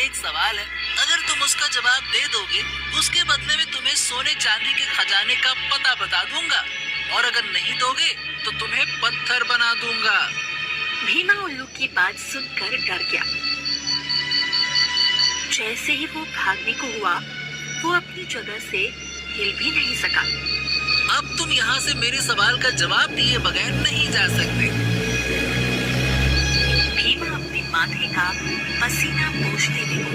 एक सवाल है, अगर तुम उसका जवाब दे दोगे, उसके बदले में तुम्हें सोने चांदी के खजाने का पता बता दूंगा, और अगर नहीं दोगे तो तुम्हें पत्थर बना दूंगा। भीमा उल्लू की बात सुनकर डर गया। जैसे ही वो भागने को हुआ, वो अपनी जगह से हिल भी नहीं सका। अब तुम यहाँ से मेरे सवाल का जवाब दिए बगैर नहीं जा सकते। भीमा अपने माथे का पसीना पोंछने लगा।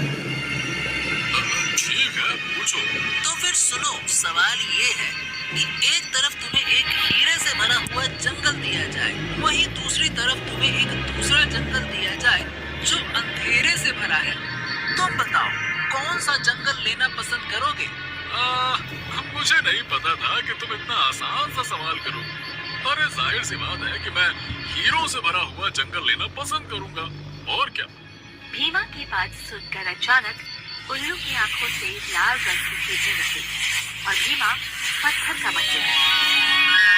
ठीक है, पूछो। तो फिर सुनो, सवाल ये है कि एक तरफ तुम्हें एक हीरे से भरा हुआ जंगल दिया जाए, वहीं दूसरी तरफ तुम्हें एक दूसरा जंगल दिया जाए जो अंधेरे से भरा है। तुम बताओ, कौन सा जंगल लेना पसंद करोगे? मुझे नहीं पता था कि तुम इतना आसान सा सवाल करोगे। अरे जाहिर सी बात है कि मैं हीरों से भरा हुआ जंगल लेना पसंद करूंगा, और क्या। भीमा की बात सुनकर अचानक उल्लू की आंखों से लाल रंग की किरणें निकली और भीमा पत्थर का बन गया।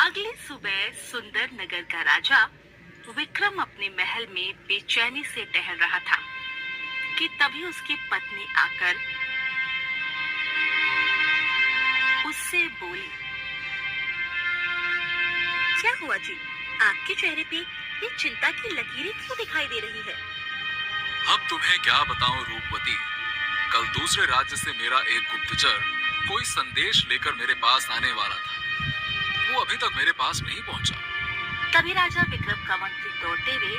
अगली सुबह सुंदर नगर का राजा विक्रम अपने महल में बेचैनी से टहल रहा था कि तभी उसकी पत्नी आकर उससे बोली। क्या हुआ जी? आपके चेहरे पे ये चिंता की लकीरें क्यों दिखाई दे रही है? अब तुम्हें क्या बताऊं रूपवती, कल दूसरे राज्य से मेरा एक गुप्तचर कोई संदेश लेकर मेरे पास आने वाला था। वो अभी तक मेरे पास नहीं पहुंचा। तभी राजा विक्रम का मंत्री दौड़ते हुए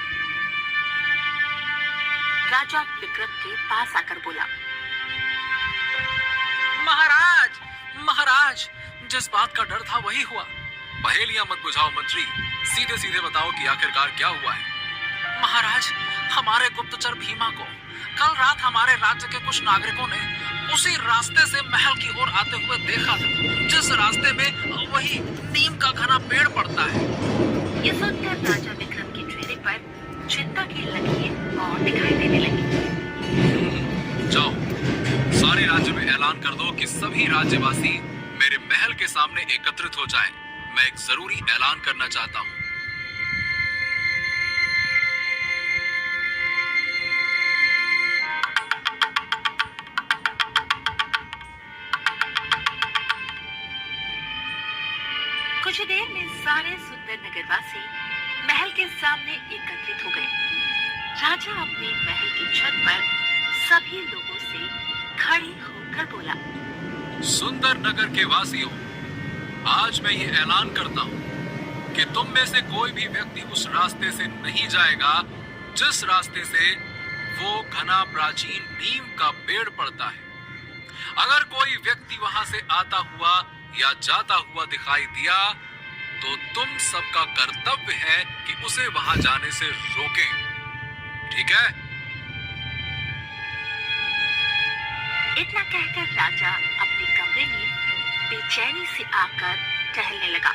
राजा विक्रम के पास आकर बोला। महाराज, महाराज, जिस बात का डर था वही हुआ। पहेलियां मत बुझाओ मंत्री, सीधे सीधे बताओ कि आखिरकार क्या हुआ है। महाराज, हमारे गुप्तचर भीमा को कल रात हमारे राज्य के कुछ नागरिकों ने उसी रास्ते से महल की ओर आते हुए देखा था, जिस रास्ते में वही नीम का घना पेड़ पड़ता है। ये सुनकर राजा विक्रम के चेहरे पर चिंता की लकीरें और दिखाई देने लगी। जाओ, सारे राज्य में ऐलान कर दो कि सभी राज्यवासी मेरे महल के सामने एकत्रित हो जाएं। मैं एक जरूरी ऐलान करना चाहता हूँ। कुछ देर में सारे सुंदर नगरवासी महल के सामने एकत्रित हो गए। राजा अपने महल की छत पर सभी लोगों से खड़े होकर बोला। सुंदर नगर के वासियों, आज मैं ये ऐलान करता हूँ कि तुम में से कोई भी व्यक्ति उस रास्ते से नहीं जाएगा जिस रास्ते से वो घना प्राचीन नीम का पेड़ पड़ता है। अगर कोई व्यक्ति वहां से आता हुआ या जाता हुआ दिखाई दिया तो तुम सबका कर्तव्य है कि उसे वहां जाने से रोकें, ठीक है? इतना कहकर राजा अपने कमरे में बेचैनी से आकर टहलने लगा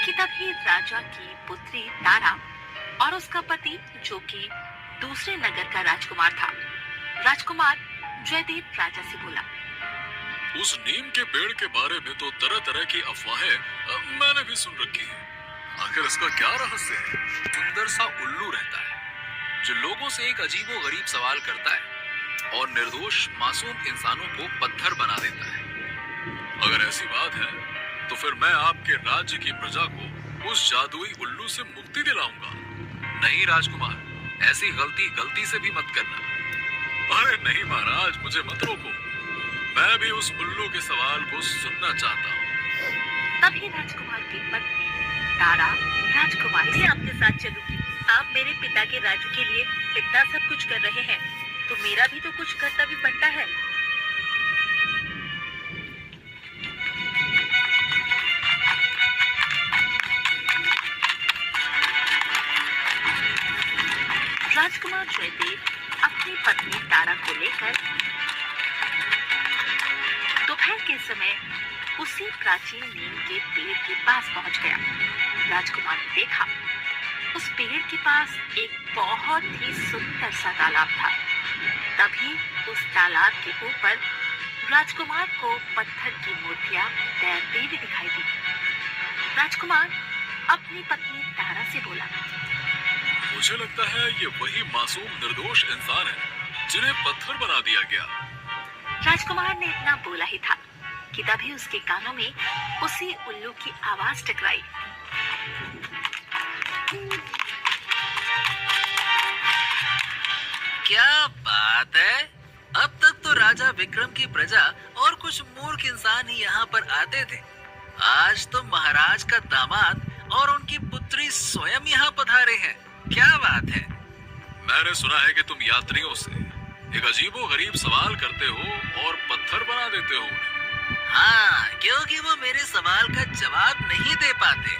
कि तभी राजा की पुत्री तारा और उसका पति, जो कि दूसरे नगर का राजकुमार था, राजकुमार जयदेव, राजा से बोला। उस नीम के पेड़ के बारे में तो तरह तरह की अफवाहें मैंने भी सुन रखी है। आखिर इसका क्या रहस्य है? सुंदर सा उल्लू रहता है जो लोगों से एक अजीबोगरीब सवाल करता है और निर्दोष मासूम इंसानों को पत्थर बना देता है। अगर ऐसी बात है तो फिर मैं आपके राज्य की प्रजा को उस जादुई उल्लू से मुक्ति दिलाऊंगा। नहीं राजकुमार, ऐसी गलती से भी मत करना। अरे नहीं महाराज, मुझे मत रोको, मैं भी उस उल्लू के सवाल को सुनना चाहता हूँ। तभी राजकुमार की पत्नी तारा राजकुमारी से आपके साथ चलूंगी। आप मेरे पिता के राज्य के लिए इतना सब कुछ कर रहे हैं, तो मेरा भी तो कुछ कर्तव्य बनता है। राजकुमार जयदेव अपनी पत्नी तारा को लेकर दोपहर के समय उसी प्राचीन नीम के पेड़ के पास पहुंच गया। राजकुमार ने देखा उस पेड़ के पास एक बहुत ही सुंदर सा तालाब था। तभी उस तालाब के ऊपर राजकुमार को पत्थर की मूर्तियां तैरती हुई दिखाई दी। राजकुमार अपनी पत्नी तारा से बोला, मुझे लगता है ये वही मासूम निर्दोष इंसान है जिन्हें पत्थर बना दिया गया। राजकुमार ने इतना बोला ही था कि तभी उसके कानों में उसी उल्लू की आवाज टकराई। क्या बात है, अब तक तो राजा विक्रम की प्रजा और कुछ मूर्ख इंसान ही यहाँ पर आते थे। आज तो महाराज का दामाद और उनकी पुत्री स्वयं यहाँ पधारे हैं। क्या बात है। मैंने सुना है कि तुम यात्रियों से एक अजीबोगरीब सवाल करते हो और पत्थर बना देते हो उन्हें। हाँ, क्योंकि वो मेरे सवाल का जवाब नहीं दे पाते।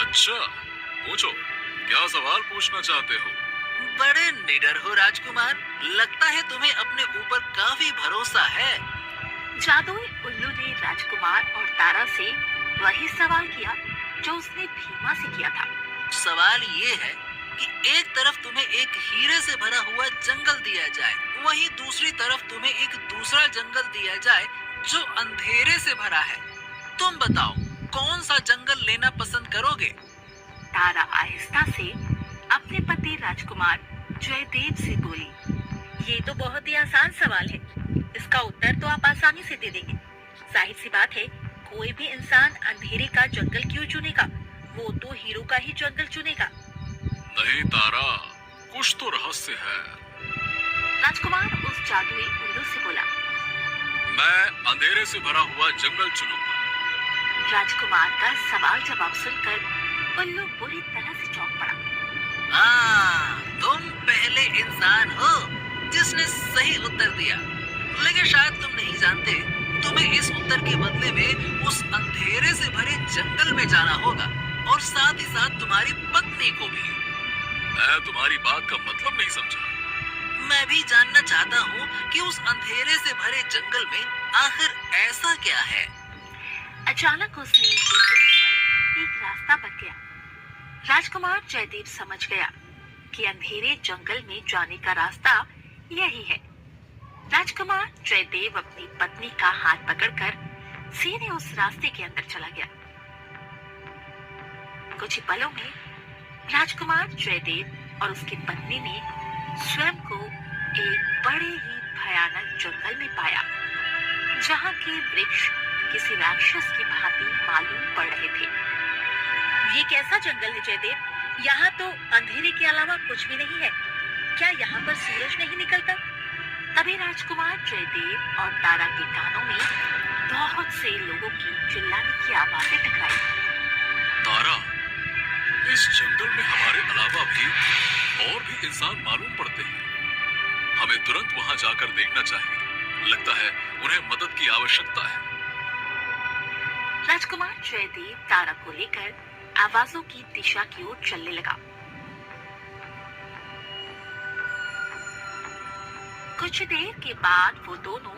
अच्छा, पूछो, क्या सवाल पूछना चाहते हो? बड़े निडर हो राजकुमार, लगता है तुम्हें अपने ऊपर काफी भरोसा है। जादुई उल्लू ने राजकुमार और तारा से वही सवाल किया जो उसने भीमा से किया था। सवाल ये है कि एक तरफ तुम्हें एक हीरे से भरा हुआ जंगल दिया जाए, वहीं दूसरी तरफ तुम्हें एक दूसरा जंगल दिया जाए जो अंधेरे से भरा है। तुम बताओ, कौन सा जंगल लेना पसंद करोगे? तारा आहिस्ता से अपने पति राजकुमार जयदेव से बोली, ये तो बहुत ही आसान सवाल है, इसका उत्तर तो आप आसानी से दे देंगे। जाहिर सी बात है, कोई भी इंसान अंधेरे का जंगल क्यों चुनेगा, वो तो हीरो का ही जंगल चुनेगा। नहीं तारा, कुछ तो रहस्य है। राजकुमार उस जादुई उल्लू से बोला, मैं अंधेरे से भरा हुआ जंगल चुनूंगा। राजकुमार का सवाल जवाब सुनकर उल्लू बुरी तरह से चौंक पड़ा। हाँ, तुम पहले इंसान हो जिसने सही उत्तर दिया, लेकिन शायद तुम नहीं जानते, तुम्हें इस उत्तर के बदले में उस अंधेरे से भरे जंगल में जाना होगा, और साथ ही साथ तुम्हारी पत्नी को भी। मैं तुम्हारी बात का मतलब नहीं समझा। मैं भी जानना चाहता हूँ कि उस अंधेरे से भरे जंगल में आखिर ऐसा क्या है। अचानक उस नीम के पेड़ पर एक रास्ता बन गया। राजकुमार जयदेव समझ गया कि अंधेरे जंगल में जाने का रास्ता यही है। राजकुमार जयदेव अपनी पत्नी का हाथ पकड़कर सीधे उस रास्ते के अंदर चला गया। कुछ ही पलों में राजकुमार जयदेव और उसकी पत्नी ने स्वयं को एक बड़े ही भयानक जंगल में पाया, जहाँ के वृक्ष किसी राक्षस की भांति मालूम पड़ रहे थे। ये कैसा जंगल है जयदेव? यहाँ तो अंधेरे के अलावा कुछ भी नहीं है। क्या यहाँ पर सूरज नहीं निकलता? तभी राजकुमार जयदेव और तारा के कानों में बहुत से लोगों की चिल्लाने की आवाजें टकराई। तारा, इस जंगल में हमारे अलावा भी और भी इंसान मालूम पड़ते हैं। हमें तुरंत वहां जाकर देखना चाहिए। लगता है उन्हें मदद की आवश्यकता है। राजकुमार जयदेव तारा को लेकर आवाजों की दिशा की ओर चलने लगा। कुछ देर के बाद वो दोनों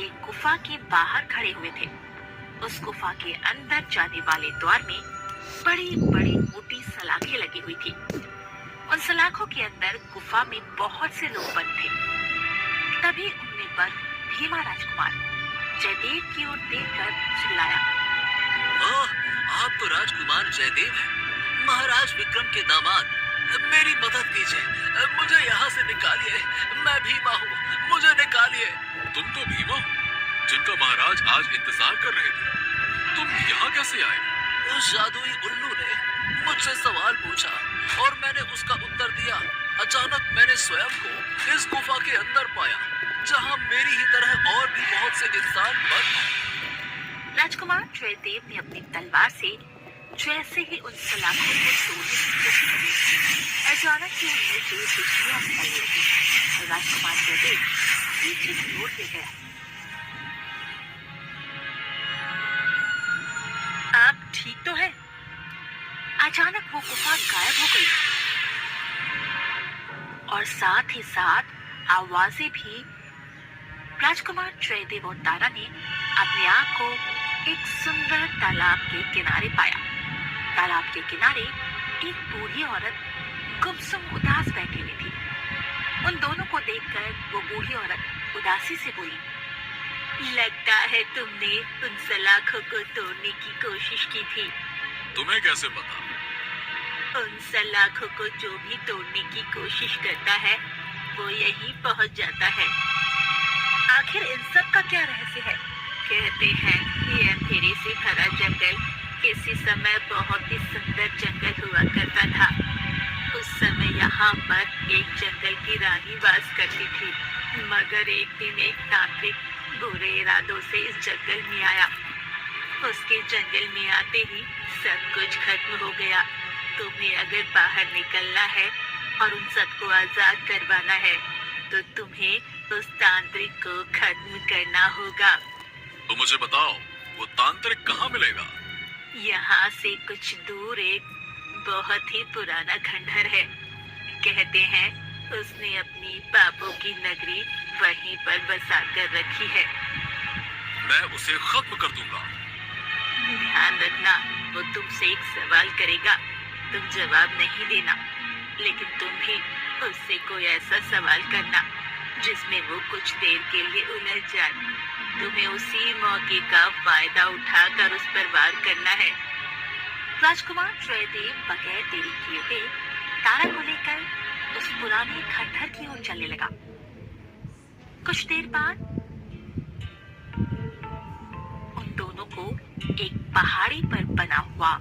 एक गुफा के बाहर खड़े हुए थे। उस गुफा के अंदर जाने वाले द्वार में बड़ी बड़ी मोटी सलाखें लगी हुई थी। उन सलाखों के अंदर गुफा में बहुत से लोग बंद थे। तभी उनमें पर भीमा राजकुमार जयदेव की ओर देखकर चिल्लाया, ओह, आप तो राजकुमार जयदेव हैं, महाराज विक्रम के दामाद। मेरी मदद कीजिए, मुझे यहाँ से निकालिए। मैं भीमा हूँ, मुझे निकालिए। तुम तो भीमा हो, जिनका महाराज आज इंतजार कर रहे थे। तुम यहाँ कैसे आए? उस जादुई उल्लू ने मुझसे सवाल पूछा और मैंने उसका उत्तर दिया। अचानक मैंने स्वयं को इस गुफा के अंदर पाया, जहाँ मेरी ही तरह और भी बहुत से इंसान बंद हैं। राजकुमार जयदेव ने अपनी तलवार से जैसे ही उन सलाखों को तोड़ने की कोशिश की, अचानक ही उनमें से बिजलियां निकलने लगी और राजकुमार जयदेव पीछे की ओर गिर गया। आप ठीक तो है? अचानक वो गुफा गायब हो गई और साथ ही साथ आवाजें भी। राजकुमार जयदेव और तारा ने अपने आप को एक सुंदर तालाब के किनारे पाया। तालाब के किनारे एक बूढ़ी औरत गुमसुम उदास बैठी हुई थी। उन दोनों को देखकर वो बूढ़ी औरत उदासी से बोली, लगता है तुमने उन सलाखों को तोड़ने की कोशिश की थी। तुम्हें कैसे पता? उन सलाखों को जो भी तोड़ने की कोशिश करता है वो यहीं पहुंच जाता है। आखिर इन सब का क्या रहस्य है? कहते हैं ये अंधेरे से भरा जंगल किसी समय बहुत ही सुंदर जंगल हुआ करता था। उस समय यहाँ पर एक जंगल की रानी वास करती थी, मगर एक दिन एक तांत्रिक बुरे इरादों से इस जंगल में आया। उसके जंगल में आते ही सब कुछ खत्म हो गया। तुम्हें अगर बाहर निकलना है और उन सबको आजाद करवाना है तो तुम्हें उस तांत्रिक को खत्म करना होगा। तो मुझे बताओ, वो तांत्रिक कहाँ मिलेगा? यहाँ से कुछ दूर एक बहुत ही पुराना खंडहर है। कहते हैं उसने अपनी पापों की नगरी वहीं पर बसा कर रखी है। मैं उसे खत्म कर दूंगा। ध्यान रखना, वो तुमसे एक सवाल करेगा, तुम जवाब नहीं देना, लेकिन तुम भी उससे कोई ऐसा सवाल करना जिसमें वो कुछ देर के लिए उलझ जाए। तुम्हें उसी मौके का फायदा उठाकर उस पर वार करना है। राजकुमार जयदेव बगैर देरी किए हुए तारा को लेकर उस पुराने खंडहर की ओर चलने लगा। कुछ देर बाद उन दोनों को एक पहाड़ी पर बना हुआ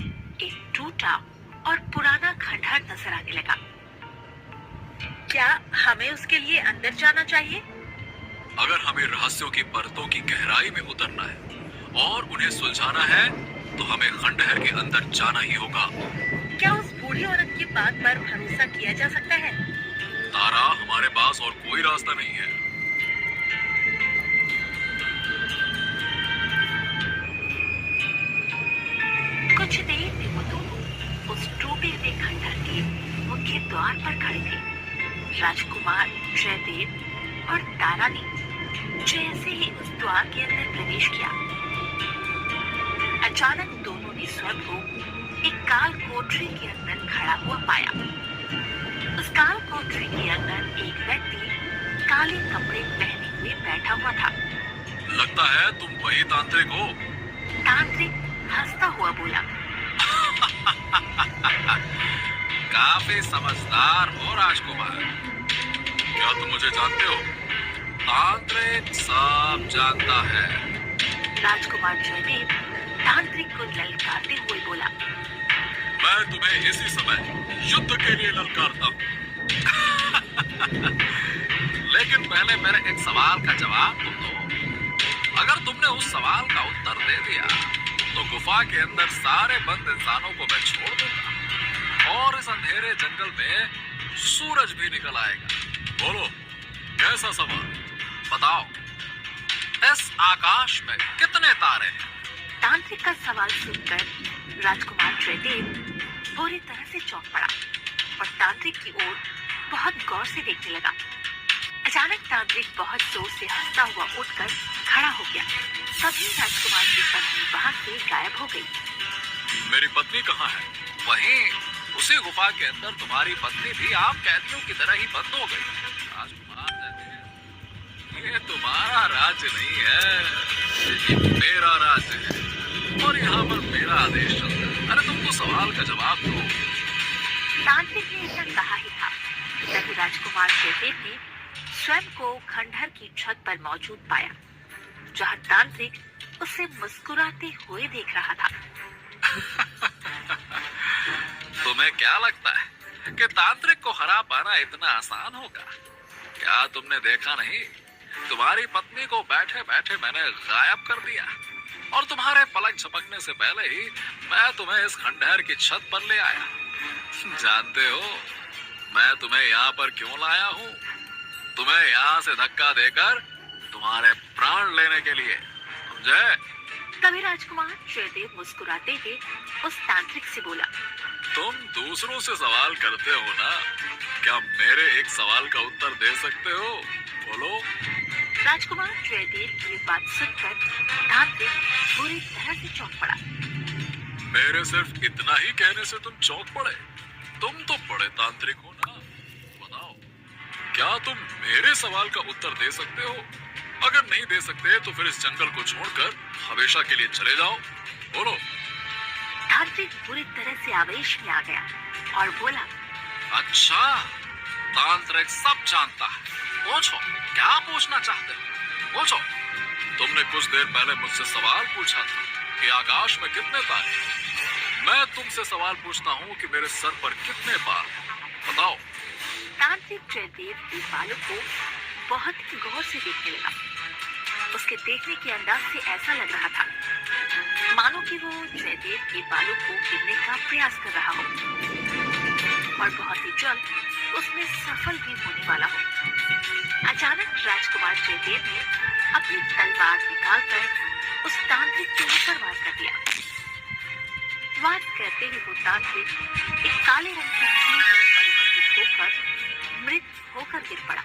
एक टूटा और पुराना खंडहर नजर आने लगा। क्या हमें उसके लिए अंदर जाना चाहिए? अगर हमें रहस्यों की परतों की गहराई में उतरना है और उन्हें सुलझाना है तो हमें खंडहर के अंदर जाना ही होगा। क्या उस बूढ़ी औरत की बात पर भरोसा किया जा सकता है? तारा, हमारे पास और कोई रास्ता नहीं है। कुछ देर में वो दोनों उस टूटे हुए खंडहर के मुख्य द्वार पर खड़े थे। राजकुमार जयदेव और तारा ने जैसे ही उस द्वार के अंदर प्रवेश किया, अचानक दोनों ने स्वयं को एक काल कोठरी के अंदर खड़ा हुआ पाया। उस काल कोठरी के अंदर एक व्यक्ति काले कपड़े पहने हुए बैठा हुआ था। लगता है तुम वही तांत्रिक हो। तांत्रिक हंसता हुआ बोला, काफी समझदार हो राजकुमार। क्या तुम मुझे जानते हो? तांत्रिक सब जानता है। राजकुमार जयदेव तांत्रिक को ललकारते हुए बोला, मैं तुम्हें इसी समय युद्ध के लिए ललकारता हूँ। लेकिन पहले मेरे एक सवाल का जवाब तुम दो। अगर तुमने उस सवाल का उत्तर दे दिया तो गुफा के अंदर सारे बंद इंसानों को मैं छोड़ दूंगा और इस अंधेरे जंगल में सूरज भी निकल आएगा। बोलो, कैसा सवाल? बताओ, इस आकाश में कितने तारे हैं? तांत्रिक का सवाल सुनकर राजकुमार जयदेव बुरी तरह से चौंक पड़ा और तांत्रिक की ओर बहुत गौर से देखने लगा। अचानक तांत्रिक बहुत जोर से हंसता हुआ उठकर खड़ा हो गया। तभी राजकुमार की पत्नी वहां से गायब हो गई। मेरी पत्नी कहाँ है? वहीं उसी गुफा के अंदर तुम्हारी पत्नी भी आप कैदियों की तरह ही बंद हो गई। राजकुमार जयदेव, ये तुम्हारा राज्य नहीं है, ये मेरा राज्य है और यहाँ पर मेरा आदेश चलता है। अरे तुमको सवाल का जवाब दो। तांत्रिक ने ऐसा कहा ही था, तभी राजकुमार जयदेव ने स्वयं को खंडहर की छत पर मौजूद पाया, जहाँ तांत्रिक उसे मुस्कुराते हुए देख रहा था। तुम्हें क्या लगता है कि तांत्रिक को हरा पाना इतना आसान होगा? क्या तुमने देखा नहीं? तुम्हारी पत्नी को बैठे बैठे मैंने गायब कर दिया और तुम्हारे पलक झपकने से पहले ही मैं तुम्हें इस खंडहर की छत पर ले आया। जानते हो मैं तुम्हें यहाँ पर क्यों लाया हूँ? तुम्हें यहाँ से धक्का देकर तुम्हारे प्राण लेने के लिए, समझे? तभी राजकुमार जयदेव मुस्कुराते हुए उस तांत्रिक से बोला, तुम दूसरों से सवाल करते हो ना, क्या मेरे एक सवाल का उत्तर दे सकते हो? बोलो। राजकुमार जयदेव की बात सुनकर तांत्रिक बुरी तरह से चौंक पड़ा। मेरे सिर्फ इतना ही कहने से तुम चौंक पड़े? तुम तो बड़े तांत्रिक हो ना। बताओ, क्या तुम मेरे सवाल का उत्तर दे सकते हो? अगर नहीं दे सकते तो फिर इस जंगल को छोड़कर हमेशा के लिए चले जाओ। बोलो। तांत्रिक बुरी तरह से आवेश में आ गया और बोला, अच्छा, तांत्रिक सब जानता है। पूछो, क्या पूछना चाहते हो? पूछो। तुमने कुछ देर पहले मुझसे सवाल पूछा था कि आकाश में कितने तारे हैं। मैं तुमसे सवाल पूछता हूँ कि मेरे सर पर कितने बाल हैं। बताओ। तांत्रिक जयदेव के बालों को बहुत ही गौर से देखने लगा। उसके देखने के अंदाज से ऐसा लग रहा था मानो कि वो जयदेव के बालों को गिनने का प्रयास कर रहा हो और बहुत ही जल्द उसमें सफल भी होने वाला हो। अचानक राजकुमार जयदेव ने अपनी तलवार निकालकर उस तांत्रिक के ऊपर वार कर दिया। वार करते ही वो तांत्रिक एक काले रंग के चील में परिवर्तित होकर मृत होकर गिर पड़ा।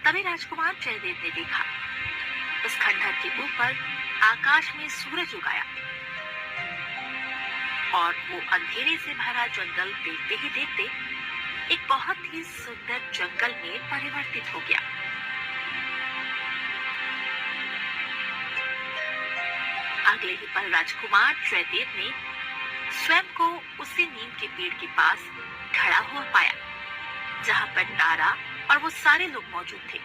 तभी राजकुमार जयदेव ने देखा उस खंडहर के ऊपर आकाश में सूरज उगाया और वो अंधेरे से भरा जंगल देखते ही देखते एक बहुत ही सुंदर जंगल में परिवर्तित हो गया। अगले ही पल राजकुमार जयदेव ने स्वयं को उसी नीम के पेड़ के पास खड़ा हुआ पाया जहां पर तारा और वो सारे लोग मौजूद थे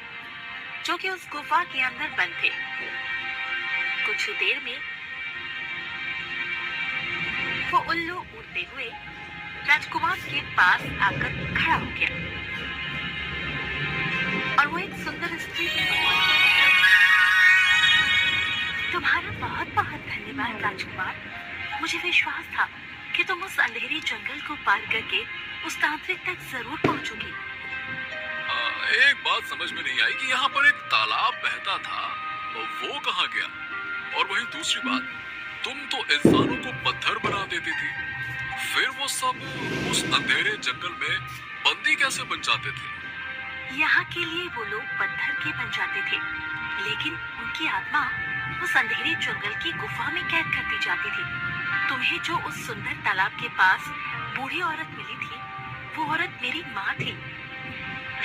जो कि उस गुफा के अंदर बंद थे। कुछ ही देर में वो उल्लू उड़ते हुए राजकुमार के पास आकर खड़ा हो गया और वो एक सुंदर स्त्री की तुम्हारा बहुत बहुत धन्यवाद राजकुमार। मुझे विश्वास था कि तुम उस अंधेरी जंगल को पार करके उस तांत्रिक तक जरूर पहुंचोगी। एक बात समझ में नहीं आई कि यहाँ पर एक तालाब बहता था, वो कहाँ गया? और वहीं दूसरी बात, तुम तो इंसानों को पत्थर बना देती थी, फिर वो सब उस अंधेरे जंगल में बंदी कैसे बन जाते थे? यहाँ के लिए वो लोग पत्थर के बन जाते थे, लेकिन उनकी आत्मा उस अंधेरे जंगल की गुफा में कैद कर दी जाती थी। तुम्हें जो उस सुंदर तालाब के पास बूढ़ी औरत मिली थी, वो औरत मेरी माँ थी।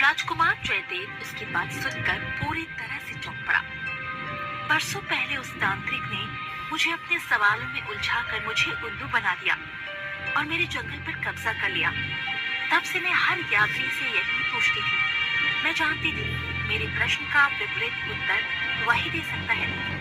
राजकुमार जयदेव उसकी बात सुनकर पूरी तरह से चौंक पड़ा। बरसों पहले उस तांत्रिक ने मुझे अपने सवालों में उलझाकर मुझे उल्लू बना दिया और मेरे जंगल पर कब्जा कर लिया। तब से मैं हर यात्री से यही पूछती थी। मैं जानती थी मेरे प्रश्न का विपरीत उत्तर वही दे सकता है।